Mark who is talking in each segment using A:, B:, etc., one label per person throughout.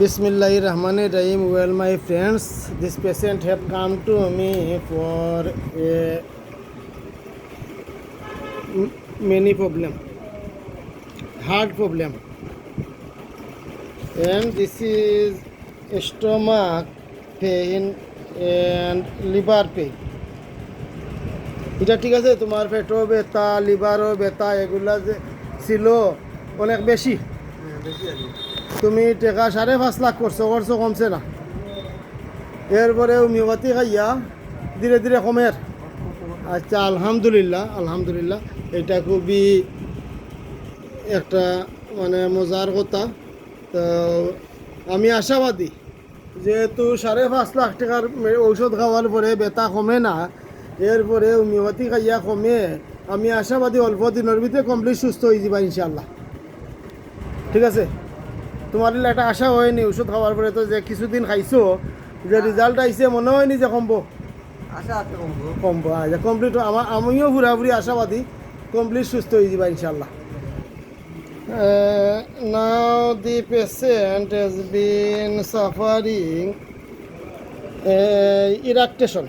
A: Bismillahirrahmanirrahim. Well, my friends, this patient have come to me for a many problem, heart problem, and this is stomach pain and liver pain. এটা ঠিক আছে, তোমার পেটও ব্যথা, লিভারও ব্যথা, এগুলা যে ছিল অনেক বেশি। তুমি টাকা 5.5 লাখ করছো কমছে না। এরপরে হোমিওপ্যাথি খাইয়া ধীরে ধীরে কমের। আচ্ছা, আলহামদুলিল্লাহ এটা খুবই একটা মানে মজার কথা। তো আমি আশাবাদী, যেহেতু 5.5 লাখ টাকার ঔষধ খাওয়ার পরে ব্যথা কমে না, এরপরে হোমিওপ্যাথি খাইয়া কমে, আমি আশাবাদী অল্প দিনের ভিতরে কমপ্লিট সুস্থ হয়ে যাবা ইনশাল্লাহ। ঠিক আছে, তোমার একটা আশা হয়নি ওষুধ খাওয়ার পরে? তো যে কিছুদিন খাইছো, যে রেজাল্ট আইছে, মনে হয়নি যে কমবো?
B: আশা আছে
A: কমবো। আচ্ছা, কমপ্লিট আমিও পুরাপুরি আশাবাদী কমপ্লিট সুস্থ হয়ে যাবা ইনশাল্লাহ। Now the patient has been suffering irritation,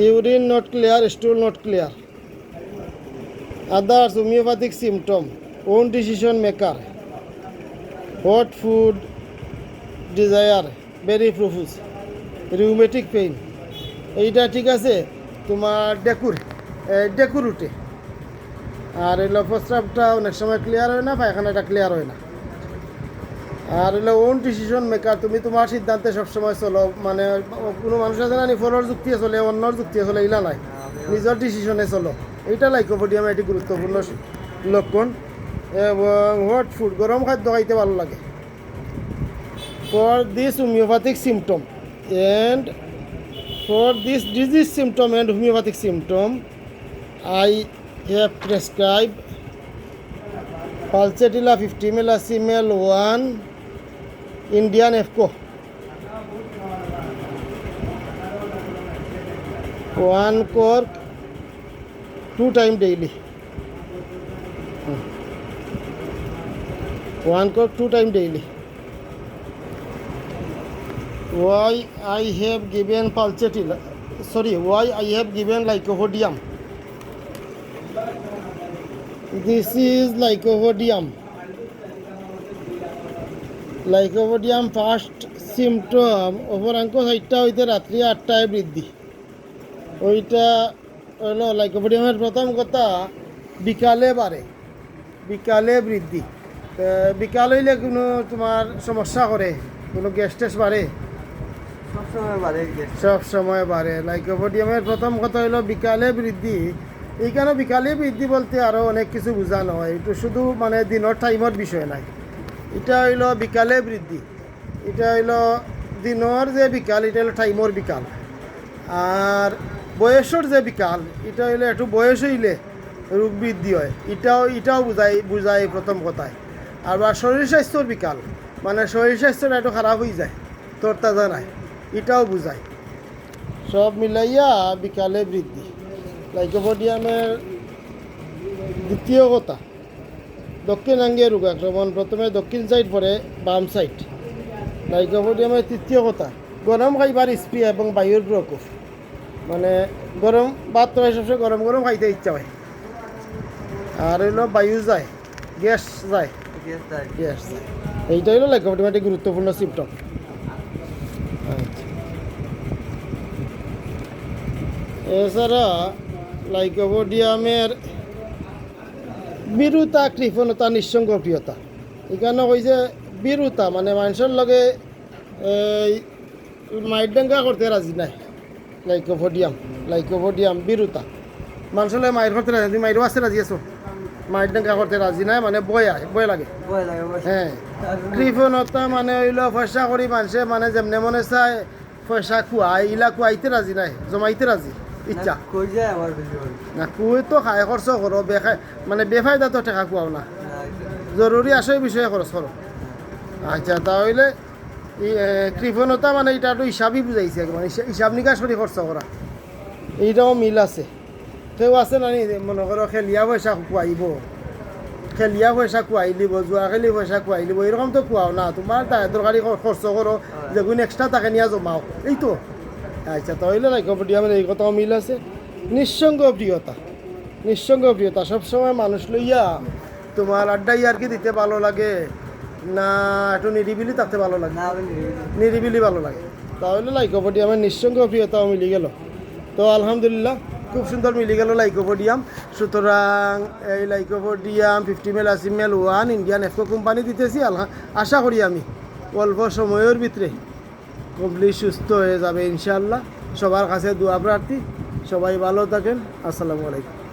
A: urine not clear, stool not clear, others homeopathic symptom, own decision maker, hot food desire, very profuse, rheumatic pain. এইটা ঠিক আছে, তোমার ডেকুর উঠে, আর এগুলো প্রস্রাবটা অনেক সময় ক্লিয়ার হয় না, পায়খানাটা ক্লিয়ার হয় না। আর এগুলো ওন ডিসিশন মেকার, তুমি তোমার সিদ্ধান্তে সবসময় চলো। মানে কোনো মানুষ আছে না ফলর যুক্তিয়ে চলে, অন্যর যুক্তিয়ে চলে, এগুলা নাই, নিজের ডিসিশনে চলো। এইটা লাইকোপোডিয়াম একটি গুরুত্বপূর্ণ লক্ষণ। এবং হট ফুড, গরম খাদ্য খাইতে ভালো লাগে। For this homeopathic symptom and for this disease symptom and homeopathic symptom, I have prescribed Pulsatilla 50 ml 1 Indian EFCO, 1 cork 2 times daily, 1 cork 2 times daily. Why I have given Pulsatilla, why I have given Lycopodium? This is Lycopodium. Lycopodium first symptom অপরাঙ্ক 7টা হইতে রাত্রি 8টায় বৃদ্ধি। ওইটা হলো লাইকোপোডিয়ামের প্রথম কথা, বিকালে বৃদ্ধি। বিকাল হইলে কোনো তোমার সমস্যা করে, কোনো গ্যাস টেস বাড়ে? সব সময় বাড়ে। লাইকোপোডিয়ামের প্রথম কথা হইলো বিকালে বৃদ্ধি। এইখানে বিকালে বৃদ্ধি বলতে আরও অনেক কিছু বোঝানো হয়, এটা শুধু মানে দিনের টাইমের বিষয় নাই। এটা হইলো বিকালে বৃদ্ধি, এটা হইলো দিনের যে বিকাল, এটা হলো টাইমের বিকাল। আর বয়সের যে বিকাল, এটা হইলে একটু বয়স হইলে রোগ বৃদ্ধি হয়, এটাও বুঝায় প্রথম কথায়। আর শরীর স্বাস্থ্যর বিকাল, মানে শরীর স্বাস্থ্যটা একটু খারাপ হয়ে যায়, তরতাজা নাই, এটাও বুঝায়। সব মিলাইয়া বিকালে বৃদ্ধি। লাইকোপোডিয়ামের দ্বিতীয় কথা, দক্ষিণাঙ্গীয় রোগ আক্রমণ, প্রথমে দক্ষিণ সাইড পরে বাম সাইড। লাইকোপোডিয়ামের তৃতীয় কথা, গরম খাইবার স্প্রে এবং বায়ুর প্রকোপ, মানে গরম ভাত তো সবসময় গরম খাইতে ইচ্ছা হয়। আর হইলো বায়ু যায়, গ্যাস যায়। এইটা হইলো লাইকোপোডিয়ামের গুরুত্বপূর্ণ সিমটম। এছাড়া লাইকোপোডিয়ামের বিরুতা, কৃপণতা, নিঃসঙ্গপ্রিয়তা। এখানে কইছে বিরুতা, মানে মানুষের লগে মাইরডাঙ্গা করতে রাজি নাই। লাইকোপোডিয়াম বিরুতা, মানুষের লগে মাইর করতে রাজি, মাইরও আসতে রাজি আছো, মাইরডাঙ্গা করতে রাজি নাই, মানে বয় লাগে। হ্যাঁ, কৃপণতা মানে হইল পয়সা করি মানুষে, মানে যেমনে মনে চায় পয়সা খুয়াইতে রাজি নাই, জমাইতে রাজি ইচ্ছা না। কুই তো খায় খরচ করো, মানে বেফায়দা তো টাকা খুয়াও না, জরুরি আসে বিষয়ে খরচ করো। আচ্ছা, তাহলে কৃপণতা মানে এটা একটু হিসাবই বুঝাইছে, মানে হিসাব নিকাশ করে খরচ করা, এইটাও মিল আছে। কেউ আছে না মনে করো খেলিয়া পয়সা খুয়াইব, খেলিয়া পয়সা খুয়াই দিব, জুয়া খেলি পয়সা খুয়াই দিব, এরকম তো খুয়াও না। তোমার দরকারি খরচ করো, যেগুলো এক্সট্রা তাকে নিয়ে জমাও, এই তো। আচ্ছা, তাহলে লাইকোপডিয়ামের এই কথাও মিল আছে। নিঃসঙ্গ প্রিয়তা, নিঃসঙ্গ প্রিয়তা সবসময় মানুষ লইয়া তোমার আড্ডাই আর কি দিতে ভালো লাগে না একটু নিরিবিলি থাকতে ভালো লাগে? নিরিবিলি ভালো লাগে। তাহলে লাইকোপডিয়ামের নিঃসঙ্গ প্রিয়তাও মিলি গেল। তো আলহামদুলিল্লাহ খুব সুন্দর মিলি গেল লাইকোপডিয়াম। সুতরাং এই lycopodium 50 ml 80 ml 1 Indian IFFCO company দিতেছি। আশা করি আমি অল্প সময়ের ভিতরে কমপ্লিট সুস্থ হয়ে যাবে ইনশাআল্লাহ। সবার কাছে দোয়া প্রার্থী, সবাই ভালো থাকেন। আসসালামু আলাইকুম।